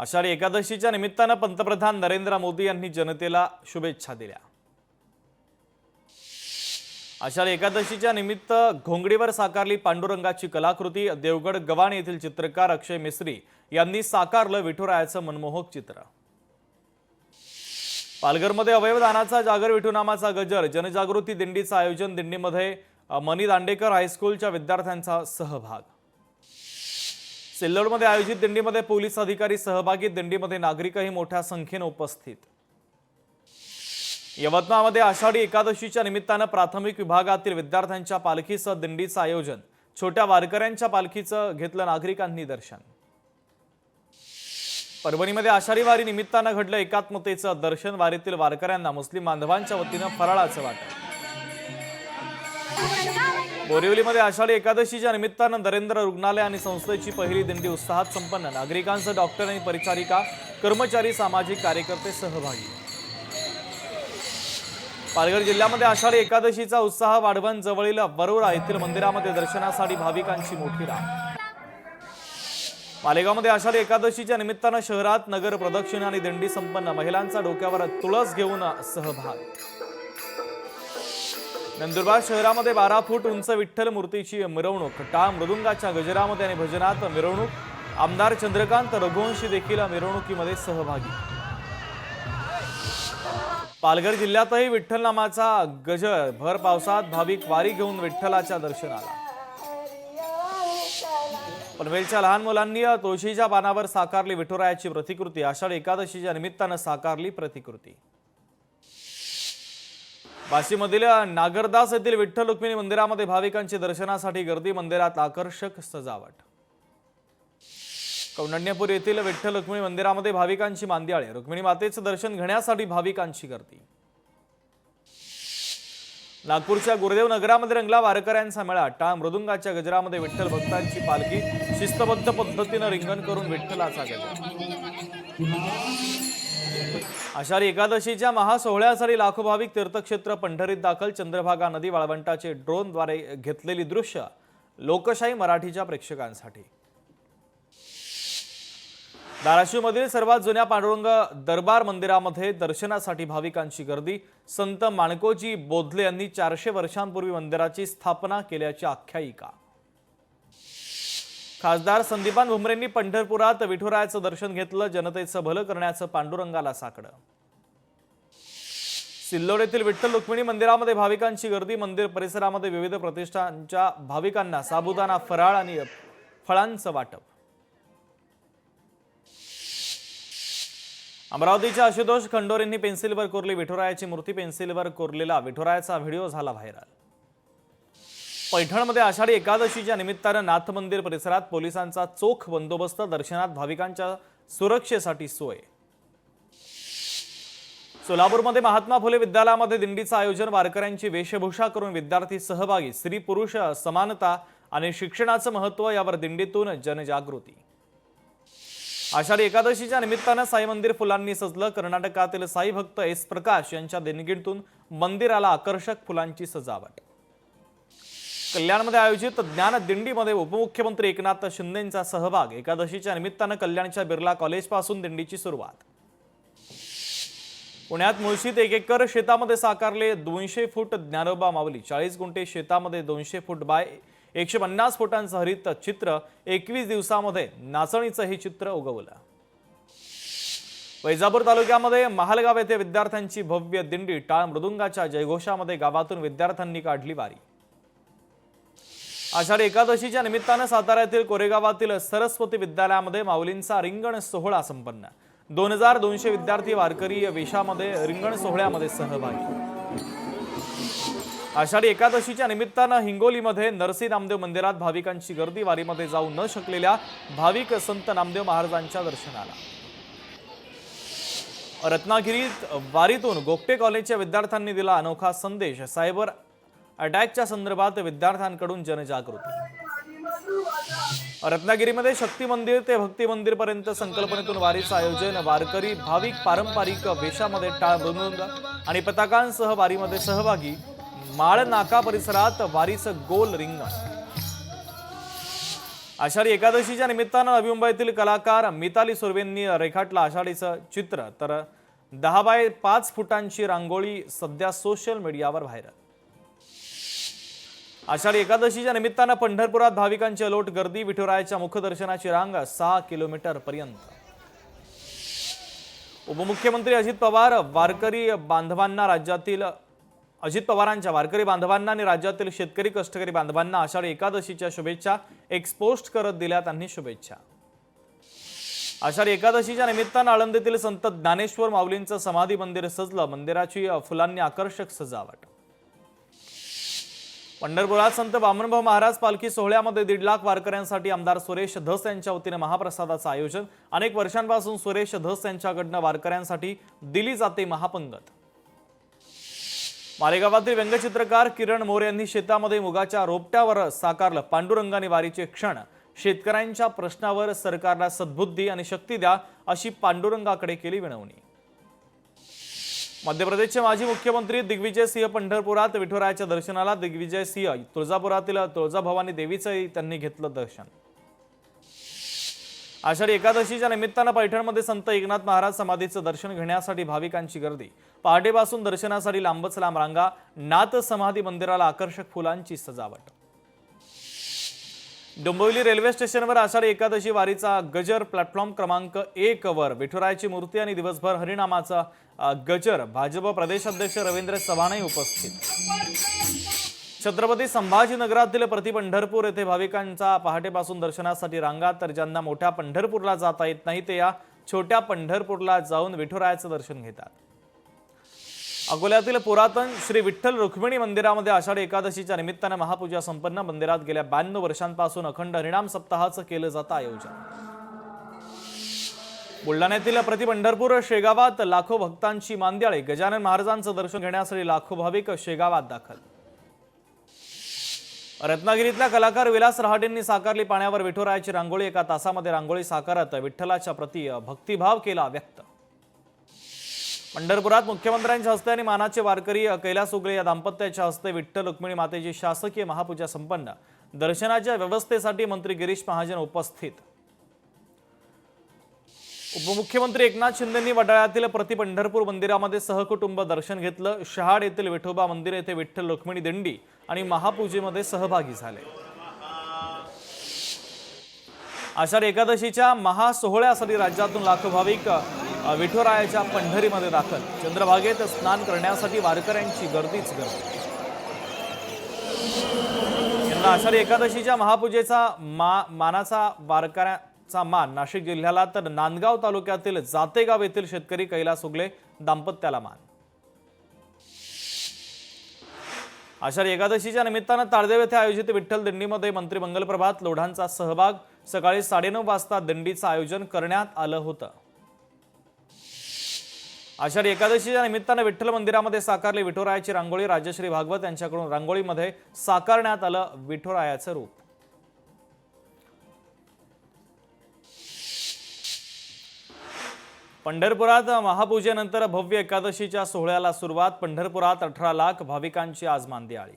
आषाढी एकादशीच्या निमित्तानं पंतप्रधान नरेंद्र मोदी यांनी जनतेला शुभेच्छा दिल्या। आषाढी एकादशीच्या निमित्त घोंगडीवर साकारली पांडुरंगाची कलाकृती देवगड गव्हाण येथील चित्रकार अक्षय मिस्त्री यांनी साकारलं विठुरायाचं मनमोहक चित्र। पालघरमध्ये अवयवदानाचा जागर विठू नामाचा गजर जनजागृती दिंडीचं आयोजन। दिंडीमध्ये मनी दांडेकर हायस्कूलच्या विद्यार्थ्यांचा सहभाग। सिल्लोडमध्ये आयोजित दिंडीमध्ये पोलीस अधिकारी सहभागी। दिंडीमध्ये नागरिकही मोठ्या संख्येने उपस्थित। यवतमाळमध्ये आषाढी एकादशीच्या निमित्तानं प्राथमिक विभागातील विद्यार्थ्यांच्या पालखीसह दिंडीचं आयोजन। छोट्या वारकऱ्यांच्या पालखीचं घेतलं नागरिकांनी दर्शन। परभणीमध्ये आषाढी वारी निमित्तानं घडलं एकात्मतेचं दर्शन। वारीतील वारकऱ्यांना मुस्लिम बांधवांच्या वतीनं फराळाचं वाटप। बोरिवलीमध्ये आषाढी एकादशीच्या निमित्तानं नरेंद्र रुग्णालय आणि संस्थेची पहिली दिंडी उत्साहात संपन्न। नागरिकांसह डॉक्टर आणि परिचारिका कर्मचारी सामाजिक कार्यकर्ते सहभागी। पालघर जिल्ह्यामध्ये आषाढी एकादशीचा उत्साह वाढवण जवळील वरोरा येथील मंदिरामध्ये दर्शनासाठी भाविकांची मोठी रांग। मालेगावमध्ये आषाढी एकादशीच्या निमित्तानं शहरात नगर प्रदक्षिणा आणि दिंडी संपन्न। महिलांचा डोक्यावर तुळस घेऊन सहभाग। नंदुरबार शहरामध्ये 12 फूट उंच विठ्ठल मूर्तीची मिरवणूक। टाळ मृदुंगाच्या गजरामध्ये आणि भजनात मिरवणूक। आमदार चंद्रकांत रघुवंशी देखील मिरवणुकीमध्ये सहभागी। पालघर जिल्ह्यातही विठ्ठल नामाचा गजर। भर पावसात भाविक वारी घेऊन विठ्ठलाच्या दर्शनाला। पनवेलच्या लहान मुलांनी तुळशीच्या पानावर साकारली विठुरायाची प्रतिकृती। आषाढी एकादशीच्या निमित्तानं साकारली प्रतिकृती। वाशीमधील नागरदास येथील विठ्ठल रुक्मिणी मंदिरामध्ये भाविकांची दर्शनासाठी गर्दी। मंदिरात आकर्षक सजावट। कौंडण्यपूर येथील विठ्ठल रुक्मिणी मंदिरामध्ये भाविकांची मांदियाळी। रुक्मिणी मातेचं दर्शन घेण्यासाठी भाविकांची गर्दी। नागपूरच्या गुरुदेव नगरामध्ये रंगला वारकऱ्यांचा मेळा। टाळ मृदुंगाच्या गजरामध्ये विठ्ठल भक्तांची पालखी। शिस्तबद्ध पद्धतीनं रिंगण करून विठ्ठलाचा गजर। आषाढी एकादशीच्या महासोहळ्यासाठी लाखो भाविक तीर्थक्षेत्र पंढरीत दाखल। चंद्रभागा नदी वाळवंटाचे ड्रोनद्वारे घेतलेली दृश्य लोकशाही मराठीच्या प्रेक्षकांसाठी। धाराशिवमधील सर्वात जुन्या पांडुरंग दरबार मंदिरामध्ये दर्शनासाठी भाविकांची गर्दी। संत माणकोजी बोधले यांनी 400 वर्षांपूर्वी मंदिराची स्थापना केल्याची आख्यायिका। खासदार संदीपान भुमरेंनी पंढरपुरात विठुरायाचं दर्शन घेतलं। जनतेचं भलं करण्याचं पांडुरंगाला साकडं। सिल्लोड येथील विठ्ठल रुक्मिणी मंदिरामध्ये भाविकांची गर्दी। मंदिर परिसरामध्ये विविध प्रतिष्ठानच्या भाविकांना साबुदाणा फराळ आणि फळांचं वाटप। अमरावतीच्या आशुतोष खंडोरेंनी पेन्सिलवर कोरली विठुरायाची मूर्ती। पेन्सिलवर कोरलेला विठुरायाचा व्हिडिओ झाला व्हायरल। पैठणमध्ये आषाढी एकादशीच्या निमित्तानं नाथ मंदिर परिसरात पोलिसांचा चोख बंदोबस्त। दर्शनात भाविकांच्या सुरक्षेसाठी सोय। सोलापूरमध्ये महात्मा फुले विद्यालयामध्ये दिंडीचं आयोजन। वारकऱ्यांची वेशभूषा करून विद्यार्थी सहभागी। स्त्री पुरुष समानता आणि शिक्षणाचं महत्त्व यावर दिंडीतून जनजागृती। आषाढी एकादशीच्या निमित्तानं साई मंदिर फुलांनी सजलं। कर्नाटकातील साई भक्त एस प्रकाश यांच्या देणगीतून मंदिराला आकर्षक फुलांची सजावट। कल्याणमध्ये आयोजित ज्ञान दिंडीमध्ये उपमुख्यमंत्री एकनाथ शिंदेंचा सहभाग। एकादशीच्या निमित्तानं कल्याणच्या बिर्ला कॉलेजपासून दिंडीची सुरुवात। पुण्यात मुळशीत 1 एकर शेतामध्ये साकारले 200 फूट ज्ञानोबा माऊली। 40 गुंठे शेतामध्ये 200 फूट बाय 150 फुटांचं हरित चित्र। 21 दिवसामध्ये नाचणीचं हे चित्र उगवलं। वैजापूर तालुक्यामध्ये महालगाव येथे विद्यार्थ्यांची भव्य दिंडी। टाळ मृदुंगाच्या जयघोषामध्ये गावातून विद्यार्थ्यांनी काढली वारी। आषाढी एकादशीच्या निमित्तानं साताऱ्यातील कोरेगावातील सरस्वती विद्यालयामध्ये माऊलींचा रिंगण सोहळा संपन्न। 2200 विद्यार्थी वारकरी वेशामध्ये रिंगण सोहळ्यामध्ये सहभागी। आषाढी एकादशीच्या निमित्तानं हिंगोलीमध्ये नरसी नामदेव मंदिरात भाविकांची गर्दी। वारीमध्ये जाऊ न शकलेल्या भाविक संत नामदेव महाराजांच्या दर्शनाला। रत्नागिरीत वारीतून गोगटे कॉलेजच्या विद्यार्थ्यांनी दिला अनोखा संदेश। सायबर अटॅकच्या संदर्भात विद्यार्थ्यांकडून जनजागृती। रत्नागिरीमध्ये शक्ती मंदिर ते भक्ती मंदिर पर्यंत संकल्पनेतून वारीचं आयोजन। वारकरी भाविक पारंपरिक वेशामध्ये टाळ मृदुंग आणि पताकांसह वारीमध्ये सहभागी। माळ नाका परिसरात वारीचं गोल रिंगण। आषाढी एकादशीच्या निमित्तानं नवी मुंबईतील कलाकार मिताली सुर्वेंनी रेखाटलं आषाढीचं चित्र, तर 10 बाय 5 फुटांची रांगोळी सध्या सोशल मीडियावर व्हायरल. आषाढी एकादशीच्या निमित्तानं पंढरपुरात भाविकांची अलोट गर्दी, विठुरायाच्या मुखदर्शनाची रांग 6 किलोमीटर पर्यंत. उपमुख्यमंत्री अजित पवारांच्या वारकरी बांधवांना आणि राज्यातील शेतकरी कष्टकरी बांधवांना आषाढी एकादशीच्या शुभेच्छा एक्सपोस्ट करत दिल्या त्यांनी शुभेच्छा. आषाढी एकादशीच्या निमित्तानं आळंदीतील संत ज्ञानेश्वर माऊलींचं समाधी मंदिर सजलं, मंदिराची फुलांनी आकर्षक सजावट. पंढरपुरात संत वामनभाऊ महाराज पालखी सोहळ्यामध्ये 1.5 लाख वारकऱ्यांसाठी आमदार सुरेश धस यांच्या वतीने महाप्रसादाचं आयोजन. अनेक वर्षांपासून सुरेश धस यांच्याकडनं वारकऱ्यांसाठी दिली जाते महापंगत. मालेगावातील व्यंगचित्रकार किरण मोरे यांनी शेतामध्ये मुगाच्या रोपट्यावर साकारलं पांडुरंगाने वारीचे क्षण. शेतकऱ्यांच्या प्रश्नावर सरकारला सद्बुद्धी आणि शक्ती द्या अशी पांडुरंगाकडे केली विनवणी. मध्य प्रदेशचे माजी मुख्यमंत्री दिग्विजय सिंह पंढरपुरात विठुरायाच्या दर्शनाला. दिग्विजय सिंह तुळजापुरातील तुळजाभवानी देवीचंही त्यांनी घेतलं दर्शन. आषाढी एकादशीच्या निमित्तानं पैठणमध्ये संत एकनाथ महाराज समाधीचं दर्शन घेण्यासाठी भाविकांची गर्दी. पहाटेपासून दर्शनासाठी लांबच लांब रांगा. नाथ समाधी मंदिराला आकर्षक फुलांची सजावट. डोंबिवली रेल्वे स्टेशनवर आषाढी एकादशी वारीचा गजर. प्लॅटफॉर्म क्रमांक 1 वर विठुरायाची मूर्ती आणि दिवसभर हरिनामाचा गजर. भाजप प्रदेशाध्यक्ष रवींद्र चव्हाणही उपस्थित. छत्रपती संभाजीनगरातील प्रति पंढरपूर येथे भाविकांचा पहाटेपासून दर्शनासाठी रांगा. तर ज्यांना मोठ्या पंढरपूरला जाता येत नाही ते या छोट्या पंढरपूरला जाऊन विठुरायाचं दर्शन घेतात. अकोल्यातील पुरातन श्री विठ्ठल रुक्मिणी मंदिरामध्ये आषाढी एकादशीच्या निमित्तानं महापूजा संपन्न. मंदिरात गेल्या 92 वर्षांपासून अखंड हरिनाम सप्ताहाचं केलं जातं आयोजन. बुलढाण्यातील प्रति पंढरपूर शेगावात लाखो भक्तांची मांदियाळी. गजानन महाराजांचं दर्शन घेण्यासाठी लाखो भाविक शेगावात दाखल. रत्नागिरीतल्या कलाकार विलास रहाटेंनी साकारली पाण्यावर विठुरायाची रांगोळी. 1 तासामध्ये रांगोळी साकारत विठ्ठलाच्या प्रती भक्तिभाव केला व्यक्त. पंढरपुरात मुख्यमंत्र्यांच्या हस्ते आणि मानाचे वारकरी कैलास उगले या दाम्पत्याच्या हस्ते विठ्ठल रुक्मिणी मातेची शासकीय महापूजा संपन्न. दर्शनाच्या व्यवस्थेसाठी मंत्री गिरीश महाजन उपस्थित. उपमुख्यमंत्री एकनाथ शिंदेंनी वडाळ्यातील प्रति पंढरपूर मंदिरामध्ये सहकुटुंब दर्शन घेतलं. शहाड येथील विठोबा मंदिर येथे विठ्ठल रुक्मिणी दिंडी आणि महापूजेमध्ये सहभागी झाले. आषाढी एकादशीच्या महासोहळ्यासाठी राज्यातून लाखो भाविक विठुरायाच्या पंढरीमध्ये दाखल. चंद्रभागेत स्नान करण्यासाठी वारकऱ्यांची गर्दीच गर्दी. यंदा आषाढी एकादशीच्या महापूजेचा मानाचा वारकऱ्यांचा मान नाशिक जिल्ह्याला तर नांदगाव तालुक्यातील जातेगाव येथील शेतकरी कैलास उगले दाम्पत्याला मान. आषाढी एकादशीच्या निमित्तानं ताळदेव येथे आयोजित विठ्ठल दिंडीमध्ये मंत्री मंगल प्रभात लोढांचा सहभाग. सकाळी 9:30 वाजता दिंडीचं आयोजन करण्यात आलं होतं. आषाढी एकादशीच्या निमित्तानं विठ्ठल मंदिरामध्ये साकारली विठुरायाची रांगोळी. राजश्री भागवत यांच्याकडून रांगोळीमध्ये साकारण्यात आलं विठुरायाचं रूप. पंढरपुरात महापूजेनंतर भव्य एकादशीच्या सोहळ्याला सुरुवात. पंढरपुरात 18 लाख भाविकांची आज मांदियाळी.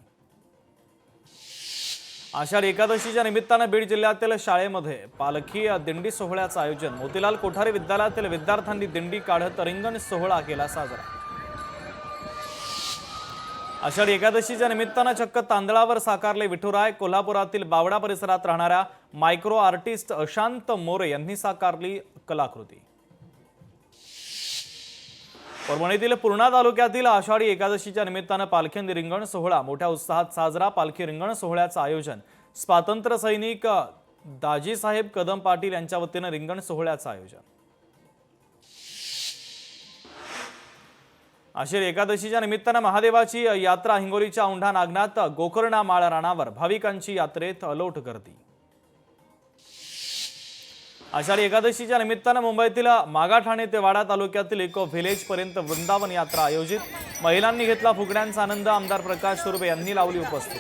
आषाढी एकादशीच्या निमित्तानं बीड जिल्ह्यातील शाळेमध्ये पालखी दिंडी सोहळ्याचं आयोजन. मोतीलाल कोठारे विद्यालयातील विद्यार्थ्यांनी दिंडी काढत रिंगण सोहळा केला साजरा. आषाढी एकादशीच्या निमित्तानं चक्क तांदळावर साकारले विठुराय. कोल्हापुरातील बावडा परिसरात राहणाऱ्या मायक्रो आर्टिस्ट अशांत मोरे यांनी साकारली कलाकृती. परभणीतील पूर्णा तालुक्यातील आषाढी एकादशीच्या निमित्तानं पालखी रिंगण सोहळा मोठ्या उत्साहात साजरा. पालखी रिंगण सोहळ्याचं आयोजन. स्वातंत्र्य सैनिक दाजीसाहेब कदम पाटील यांच्या वतीनं रिंगण सोहळ्याचं आयोजन. आषाढी एकादशीच्या निमित्तानं महादेवाची यात्रा. हिंगोलीच्या औंढा नागनाथ गोकर्णा माळ रानावर भाविकांची यात्रेत अलोट गर्दी. आषाढी एकादशीच्या निमित्तानं मुंबईतील मागाठाणे ते वाडा तालुक्यातील इको व्हिलेज पर्यंत वृंदावन यात्रा आयोजित. महिलांनी घेतला फुगड्यांचा आनंद. आमदार प्रकाश सुर्वे यांनी लावली उपस्थिती.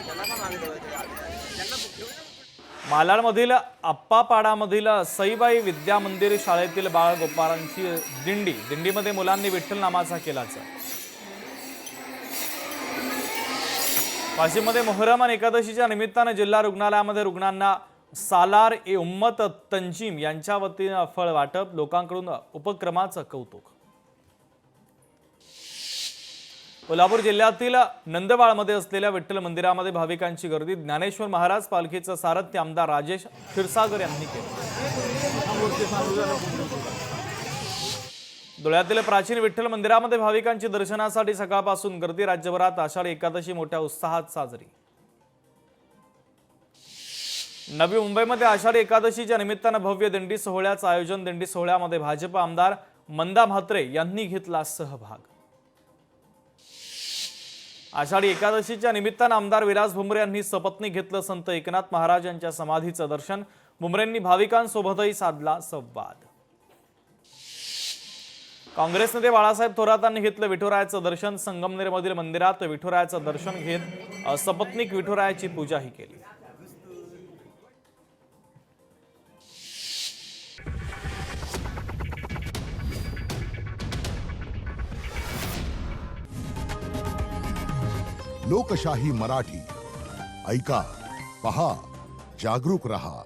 मालाडमधील आप्पापाडामधील सईबाई विद्या मंदिर शाळेतील बाळगोपाळांची दिंडी. दिंडीमध्ये मुलांनी विठ्ठल नामाचा केलाचा. वाशिममध्ये मोहरम आणि एकादशीच्या निमित्तानं जिल्हा रुग्णालयामध्ये रुग्णांना सालार ए उम्मत तंजीम यांच्या वतीनं फळ वाटप, लोकांकडून उपक्रमाचं कौतुक। कोल्हापूर जिल्ह्यातील नंदवाळमध्ये असलेल्या विठ्ठल मंदिरामध्ये भाविकांची गर्दी, ज्ञानेश्वर महाराज पालखीचं सारथ्य आमदार राजेश क्षीरसागर यांनी केलं। धुळ्यातील प्राचीन विठ्ठल मंदिरामध्ये भाविकांची दर्शनासाठी सकाळपासून गर्दी, राज्यभरात आषाढी एकादशी मोठ्या उत्साहात साजरी। नवी मुंबईमध्ये आषाढी एकादशीच्या निमित्तानं भव्य दिंडी सोहळ्याचं आयोजन, दिंडी सोहळ्यामध्ये भाजप आमदार मंदा म्हात्रे यांनी घेतला सहभाग। आषाढी एकादशीच्या निमित्तानं आमदार विलास भुमरे यांनी सपत्नीक घेतलं संत एकनाथ महाराज यांच्या समाधीचं दर्शन, भुमरेंनी भाविकांसोबतही साधला संवाद। काँग्रेस नेते बाळासाहेब थोरातांनी घेतलं विठुरायाचं दर्शन, संगमनेरमधील मंदिरात विठुरायाचं दर्शन घेत सपत्नीक विठुरायाची पूजाही केली। लोकशाही मराठी ऐका, पहा, जागरूक रहा।